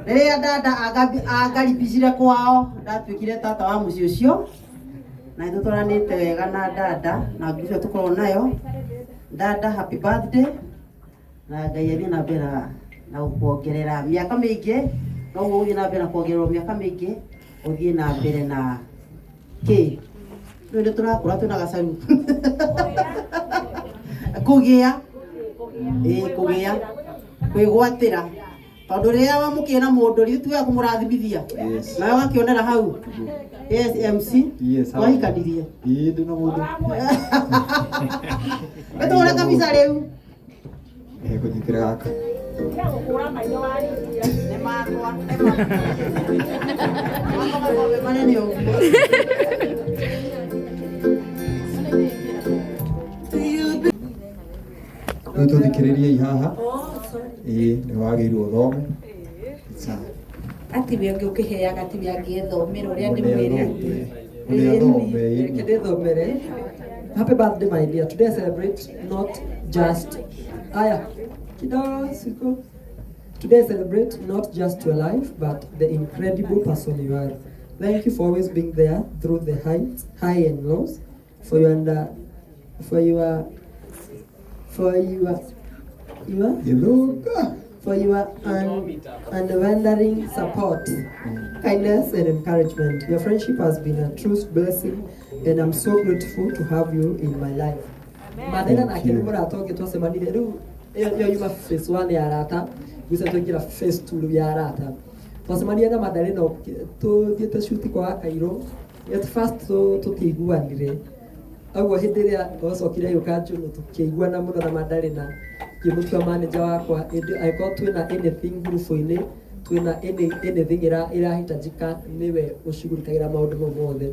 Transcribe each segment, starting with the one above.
Rĩrĩa dada angaribicire kwao ndatuĩkire tata wa mũciĩ ũcio na nĩtũtwaranĩte wega na dada na ngucio tukorwo nayo. Dada, happy birthday na Ngai athiĩ na mbere na kuongerera mĩaka mĩingĩ, no gũthiĩ na mbere na kuongererwo mĩaka mĩingĩ, ũthiĩ na mbere na rĩu nĩ tũrakũra twĩna gacaru kũgĩa kũgĩa kwĩgwatĩra tondũ rĩrĩa wamũkĩra mũndũ rĩu tuwe kũmũrathimithia nawe ũgakĩonera hau. Yes, MC. Yes, wahikanirie ndĩ na mũndũ ĩtũũre kabisa rĩu kũnyitĩra gaka nĩ makwa manene ũguo. Rĩu tũthikĩrĩriei haha nĩ wagĩrĩirwo ũthome atiwe ũngĩ ũkĩheaga atiwe angĩethomera ũrĩa ndĩmwĩrĩte. Thomere. Happy birthday, my dear. Today I celebrate not just Today I celebrate not just your life, but the incredible person you are. Thank you for always being there through the high and lows, for your unwavering support, kindness and encouragement. Your friendship has been a true blessing and I'm so grateful to have you in my life. Madena na kile mura atoke twasemanire riu yo yuma phase 1 ya arata gusa twingira phase 2 ya arata twasemania na Madalena tuthiete shoot kwa Kairo at first tutiguanire agwo hindi ria ocokire yukanju no tukiguana muno na Madalena kimutua manager wakwa I got twina anything group-ini twina anything irahitajika niwe ushughulikia maundu mothe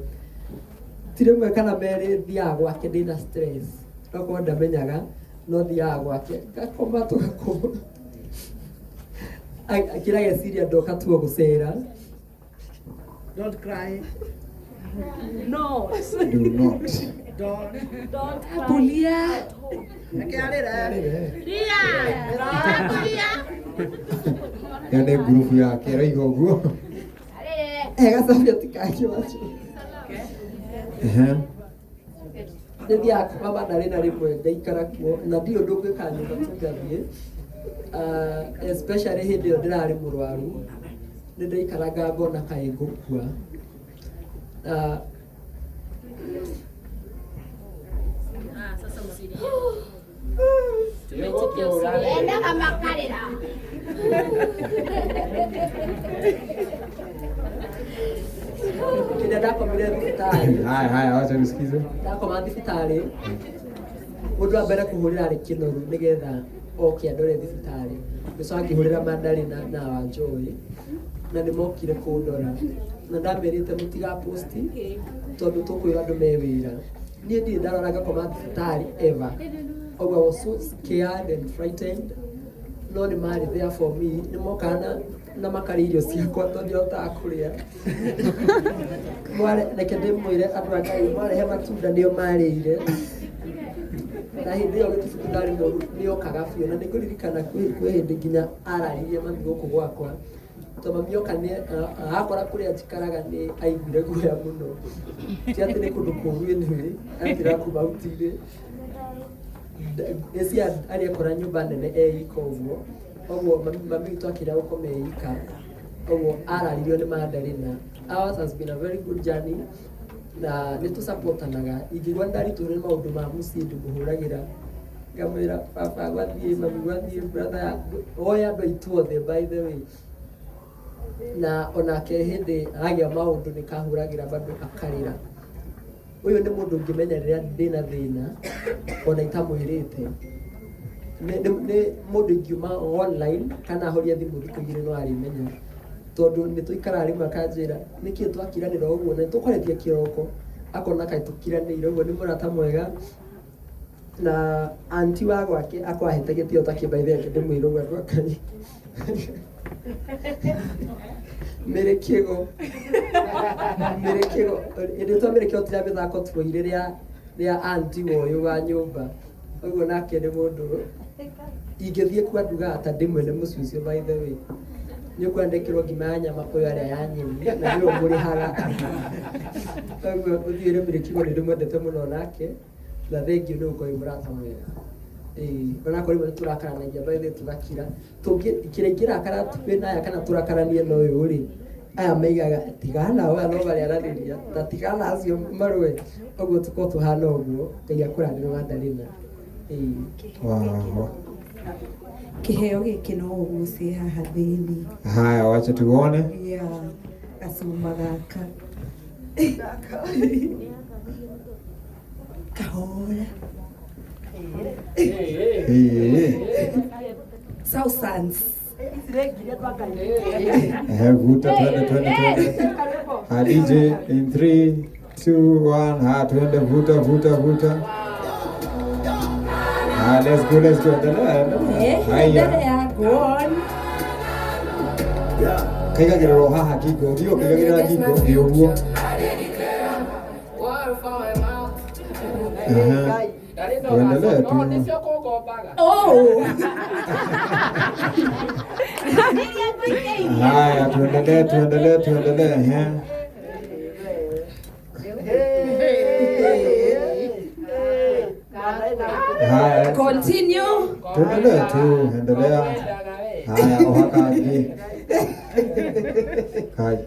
tiremwe kana mere thia gwake ndina stress roko ndamenyaga no thia gwake gakoma tugakoma akira geciria ndoka tuo gucera. Don't cry. No. Do not. Don't Pulia. Yane grupu yake raiga ũguo gacabia tikakĩwacu ndĩthiaga kuma Madalena rĩmwe ngaikara kuo na ndirĩ ũndũ ũngĩkanyũmba tũngathiĩ especially hĩndĩ ĩyo ndĩrarĩ mũrwaru nĩ ndaikaraga ngona kaĩ ngũkua Sasa usilie. Enda kama karira. Kida ndakomire thibitarĩ. Haya wacha nisikize. Ndakoma thibitarĩ. Mũndũ wa mbere kũhũrĩra arĩ Kĩnoru nĩgetha oke andore thibitarĩ. Ũcio akĩhũrĩra Madalena na Wanjoĩ na nĩ mokire kũndora. Na ndamerĩte mũtiga post tondũ tũkwĩra andũ me wĩra. Niĩ ndirĩ ndarora ngakoma thibitarĩ ever. I was so scared and frightened. No nĩ marĩ there for me. Nĩ mokana na makari irio ciakwa tondũ ndĩhotaga kũrĩa. Reke ndĩmwĩre andũ a Ngai marehe matunda nĩo marĩire. Na hĩndĩ ĩyo gĩtubu ndarĩ mũru nĩokaga biũ na nĩngũririkana kwĩ hĩndĩ nginya araririe mami gũkũ gwakwa. Tondũ mami oka akora kũrĩa njikaraga nĩ aiguire guoya mũno. Ti atĩ nĩ kũndũ kũũru anyway, atĩra kuma uti-inĩ. Esi aliyekora nyumba nene iko ũguo. Ũguo mami witũ akĩra gũkoma eika. Ũguo araririo nĩ Madalena. Ours has been a very good journey. Na nĩtũsupportanaga. Ingĩgua ndaritũ nĩ maũndũ ma mũciĩ ndĩmũhũragĩra. Ngamwĩra papa gwathiĩ, mami gwathiĩ, brother oya andũ aitũ othe by the way. Na onake hĩndĩ agĩa maũndũ nĩkahũragĩra bado akarĩra. Ũyũ nĩ mũndũ ũngĩmenya rĩrĩa ndĩna thĩna ona itamwĩrĩte. Nĩ mũndũ ingiuma online kana ahoria thimũ thikũ igĩrĩ no arimenya. Tondũ nĩtũikara rĩmwe akanjĩra nĩkĩ twakiranĩra ũguo na nĩtũkoretie kĩroko akona kaĩ tũkiranĩire ũguo nĩ mũrata mwega. Na anti wa gwake akwahete gĩtĩo ta kĩmbaithia ndĩmwĩra ũguo andũ akari. Merekego ĩndĩ twamerekeo tira mĩthako tuoire rĩa anti woyũ wa nyũmba ũguo nake nĩ mũndũ ingĩthiĩ kwa nduga ata ndĩmwene mũciĩ ũcio by the way nĩ ũkwandĩkĩrwo ngima ya nyama kwĩ arĩa ya nyeni na nĩ ũmũrĩhaga koguo ũthiĩre mĩrĩkigo nĩ ndĩmwendete mũno nake na thengio nĩ ũkorwo mũrata mwega onakorwo rĩmwe nĩ tũrakaranagia by the way tũgakira kĩrĩa ingĩrakara twĩ naya kana tũrakaranie na ũyũ rĩ aya maigaga tigana aya no marĩaranĩria ta tigana acio marũe ũguo tũkorwo tũhana ũguo Ngai akũrathime Madalena Kĩheo gĩkĩ no ũgucie haha thĩinĩ. Haya, wacha tuone. Gacuma gaka. Kahora. Sausans. Vuta twende. DJ in 3, 2, 1. Twende vuta. Let's go. Haya, go on. Kaigagĩrĩrwo haha ngingo, thiĩ ũkaigagĩrĩra ngingo nĩ ũguo. Tuendelee tu. Haya, tuendelee. Haya. Continue. Tuendelee tu, endelea. Haya, ohakaji. Kai.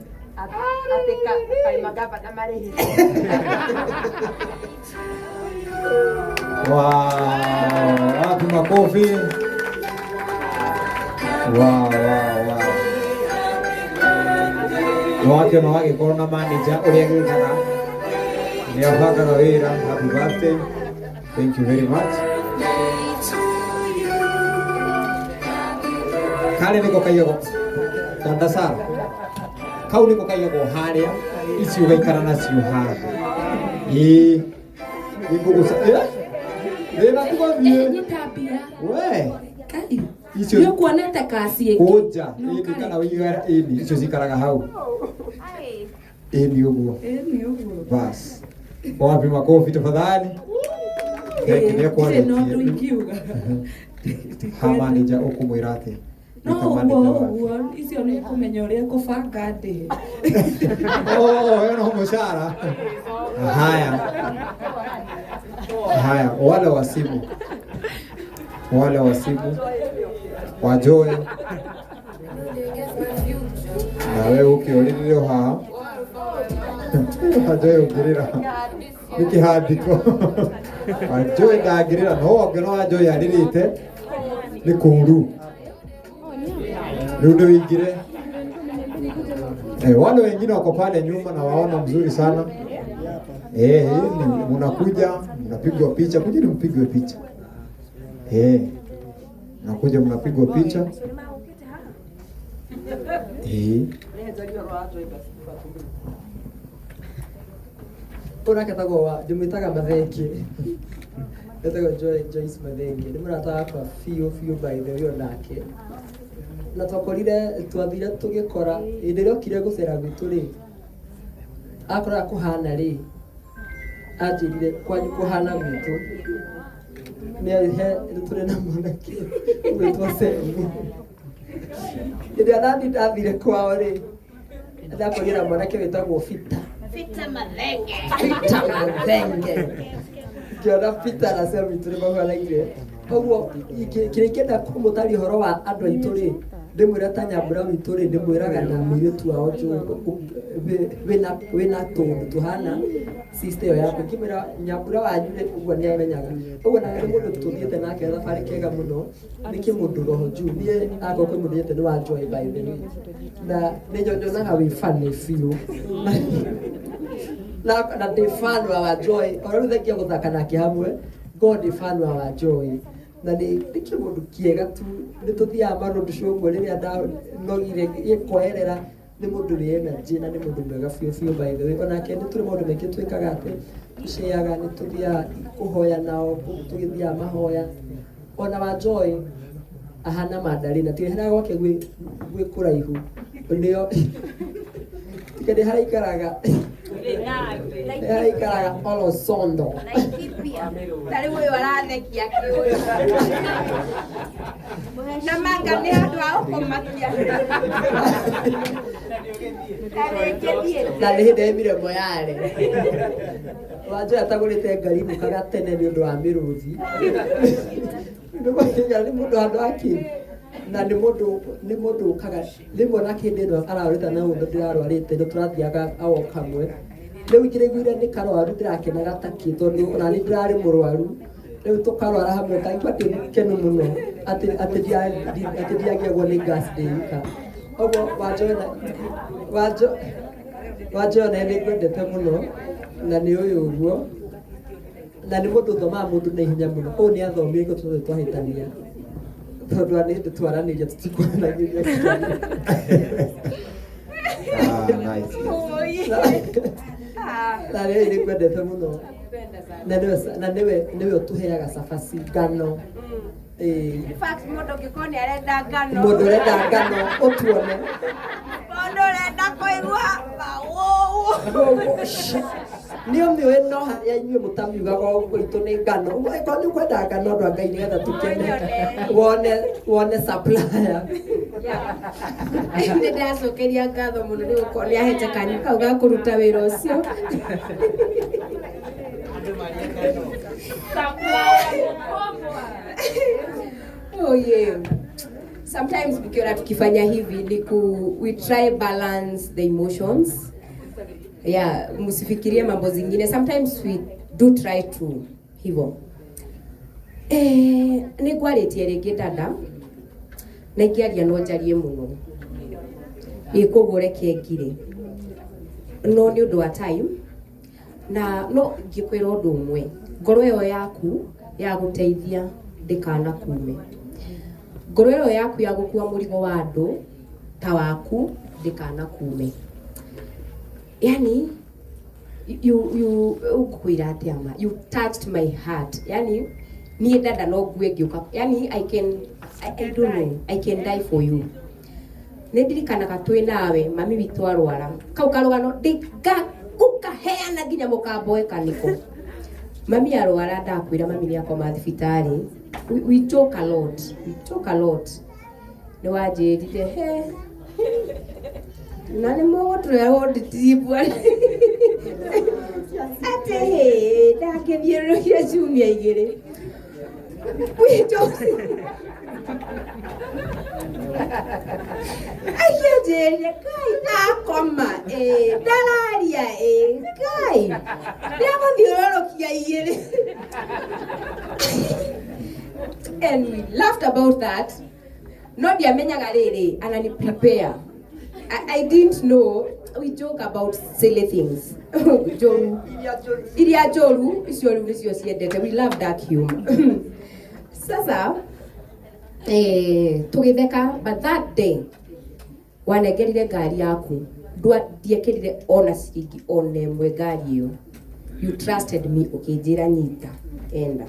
Wow, wapi makofi. Wow. Wake korwo na manager ũrĩa gwĩkaga nĩ abagaga wĩra. Happy birthday. Thank you very much. Kale niko kaiyago dada Sara. Kau niko kaiyago harĩa ici ũgaikara nacio haha. Nikugusa. Wĩna kugothie. Nyitambia. We. Kai. Icio. Nĩ kuonete kasi ĩngĩ. Koja. Kana ũigara icio cikaraga hau. Ĩni ũguo. Bas. Wapi makofi tafadhali. Manager ũkũmwĩra atĩ no icio nĩ kũmenya ũrĩa kũbanga ndĩ. No mũcara. Haya, wale wasibu wa Joy na wewe ũkĩũrĩrĩrwo haha Joy ũkĩrĩra nĩkĩhandĩko Joy ndangĩrĩra no ongeno wa Joy arĩrĩte nĩ kũru rĩu nĩwĩingĩre. Wale wengine wako pale nyuma na waona mzuri sana. Mnakuja mnapigwa picha, kujeni mpigwe picha. Mnakuja mnapigwa picha. Ona ketagwo wa ndimwitaga Mathenge. Ketagwo Joyce Mathenge. Nĩ mũrata wakwa biũ by the way onake. Na twakorire twathire tũgĩkora hĩndĩ ĩrĩa okire gũcera gwitũ rĩ akora kũhana rĩ anjĩrire kwanyu kũhana gwitũ nĩ tũrĩ na mwanake gwĩtwo Semu. Hĩndĩ ĩrĩa ndathire kwao rĩ ndakorire na mwanake wĩtagwo Fita Mathenge. Ngĩona Peter na Semu tũrĩ mahuanaine. Koguo kĩrĩa ingĩenda kũmũtaria ũhoro wa andũ aitũ rĩ ndĩmwĩra ta Nyambura witũ rĩ ndĩmwĩraga na mũirĩtu wao wĩna tũndũ tũhana sister ĩyo yaku. Ngĩmwĩra Nyambura wanyu rĩ ũguo nĩ amenyaga. Ũguo na nĩ mũndũ tũthiĩte nake thabarĩ kega mũno nĩ kĩmũndũ roho njuu. Niĩ akorwo kwĩ mũndũ nyendete nĩ wa Joy by the way na nĩ nyonaga wĩ funny biũ na ndĩ fan wa Joy. Ona rĩu thengia gũthaka nake hamwe God fan wa Joy na nĩ kĩmũndũ kĩega tu. Nĩ tũthiaga maũndũ ũguo rĩrĩa ndanogire gĩkoerera. Nĩ mũndũ wĩ energy na nĩ mũndũ mwega biũ by the way. Onake nĩ tũrĩ maũndũ maingĩ twĩkaga atĩ tũceaga nĩ tũthiaga kũhoya nao tũgĩthiaga mahoya. Ona wa Joy ahana Madalena tiĩhera gwake gwĩ kũraihu nĩo tikĩrĩ haraikaraga Olosondo. Na manga nĩ andũ a ũkũmakia. Na nĩ hĩndĩ emire moyale. Wajua atagũrĩte ngari mũkaga tene nĩ ũndũ wa mĩrũthi. Nĩ mũndũ andũ akĩ. Na nĩ mũndũ ũkaga rĩmwe na kĩndĩ ĩno ararũta na mũndũ ndĩrarwarĩte nĩ tũrathiaga ao kamwe. Rĩu ingĩrĩguire nĩ karwaru ndĩrakenaga takĩ tondũ ona nĩ ndĩrarĩ mũrwaru. Rĩu tũkarwara hamwe kaigua ndĩmũkenu mũno atĩ ndiagĩagwo nĩ gas ndĩika. Ũguo Wanjoya nĩ ngwendete mũno na nĩ ũyũ ũguo. Na nĩ mũndũ ũthomaga mũndũ na ihenya mũno. Ũũ nĩ athomire ko tuothe twahĩtania. Tondũ nĩ twaranĩria tũtikwaranagĩria. Nice. Na nĩ ngwendete mũno. Na nĩwe ũtũheaga cabaci ngano. In fact, mũndũ ũngĩkorwo nĩ arenda ngano. Mũndũ ũrenda ngano ũtuone. Mũndũ ũrenda kũigua nĩ ũmĩũĩ no harĩa inyuĩ mũtamiugaga ũguo itũ nĩ ngano. Ũguo nĩ ũkwenda ngano andũ a Ngai nĩgetha tũkene wone supplier. Nĩ ndacokeria ngatho mũno nĩ gũkorwo nĩ ahete kanya kau ga kũruta wĩra ũcio. Oh yeah. Sometimes tukiona tukifanya hivi we try balance the emotions. Yeah, msifikirie mambo zingine. Sometimes we do try to hivyo. Nĩ ngwarĩtie rĩngĩ dada na ingĩaria no njarie mũno. Kũguo ngire. No nĩ ũndũ wa time. Na no ngĩkwĩra ũndũ ũmwe. Ngoro ĩyo yaku ya gũteithia ndĩkanakume. Ngoro ĩyo yaku ya gũkua mũrigo wa andũ ta waku ndĩkanakume. Yani you touched my heart. Yani niĩ dada no ngue ngĩũka. Yani I don't know, I can die for you. Nĩ ndirikanaga twĩ nawe mami witũ arwara. Kau karũgano ũkaheana nginya mũkambo kaniko. Mami arwara ndakwĩra mami nĩ akoma thibitarĩ. We joke a lot. Nĩ wanjĩrire na nĩ mũgũtũrehwo nditibu. Atĩ ndakĩthiũrũrũkia ciumia igĩrĩ. Aikianjĩrire Ngai akoma ndararia Ngai ndagũthiũrũrũkia igĩrĩ. And we laughed about that. No ndiamenyaga rĩrĩ anani prepare. I didn't know. We joke about silly things. Iria joru icio nĩcio ciendete. We love dark humor. Sasa tũgĩtheka, but that day wanengerire ngari yaku ndiekĩrire ona ciringi ona ĩmwe ngari ĩyo. You trusted me ũkĩnjĩra nyita enda.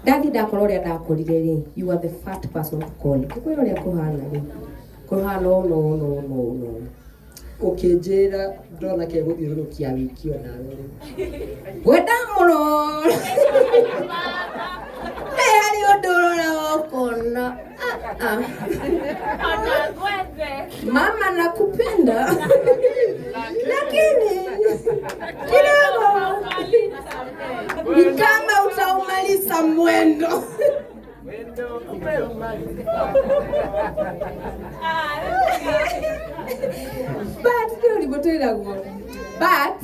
Dathi ndakorwo ũrĩa ndakorire rĩ, you are the first person to call. Kũkwĩra ũrĩa kũhana rĩ, kũhana no. Ũkĩnjĩra ndona kegũthiũrũrũkia wiki ona rĩ. Gwenda mũno. Harĩ ũndũ ũrora ũkona. Mama nakupenda. Lakini kidogo ni kama utaumaliza mwendo. But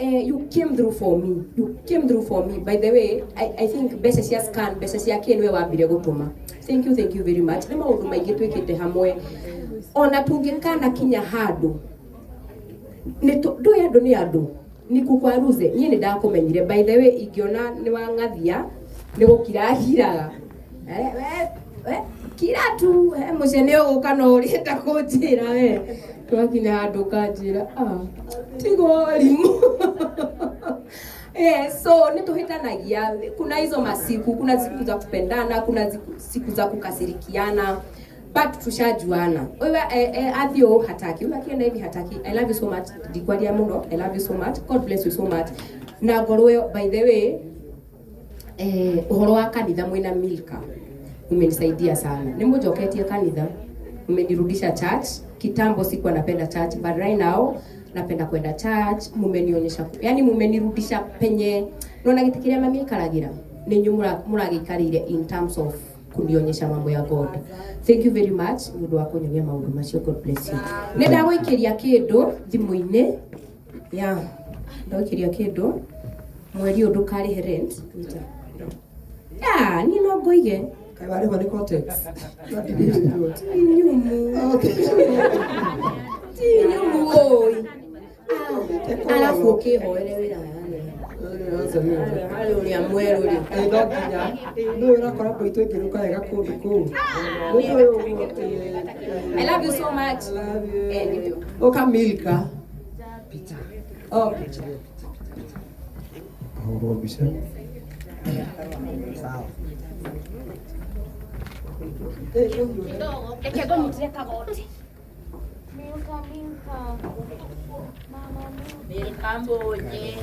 you came through for me. By the way, I think mbeca cia scan, mbeca cia kĩnwe wambire gũtũma. Thank you very much. Nĩ maũndũ maingĩ twĩkĩte hamwe. Ona tũngĩkana kinya handũ. Ndũĩ andũ nĩ andũ. Nikukwaruze. Niĩ nĩ ndakũmenyire. By the way, ingĩona nĩ wang'athia nĩ gũkirahiraga. Kira tu mũcene ũgũka no ũrĩenda kũnjĩra we. Twakinya handũ kanjĩra tigo limu. So nituhitanagia. Kuna hizo masiku, kuna siku za kupendana, kuna siku za kukasirikiana, but tushajuana. Wewe athio hataki, unakienda hivi hataki. I love you so much. Dikwaria muno. I love you so much. God bless you so much. Na ngorwe, by the way, uhoro wa kanitha mwina Milka. umenisaidia sana. Nimujoketie kanitha, umenirudisha church. Kitambo sikuwa napenda church, but right now napenda kwenda church. Mumenionyesha, yani mumenirudisha penye nona gitikiria mami ikaragira ni nyumura muragikarire in terms of kunionyesha mambo ya God. Thank you very much ndugu wako nyonia maundu macio. God bless you. Nenda gwikiria kindu thimu-ini ya ndawikiria kindu mweri undu kari rent ni no ngoige Kai wale wale cortex. nyumu nyumu oi alafu ukihoere wira hali ulia mweru ri Ndokinya ndio urakora boito ikiruka wega kundu kuu. I love you so much. Ukamilka. Oh, Ahoro mbica. sawa. Kidogo. Reke ngomutire kagoti. Milka. Mama Milka mbonye.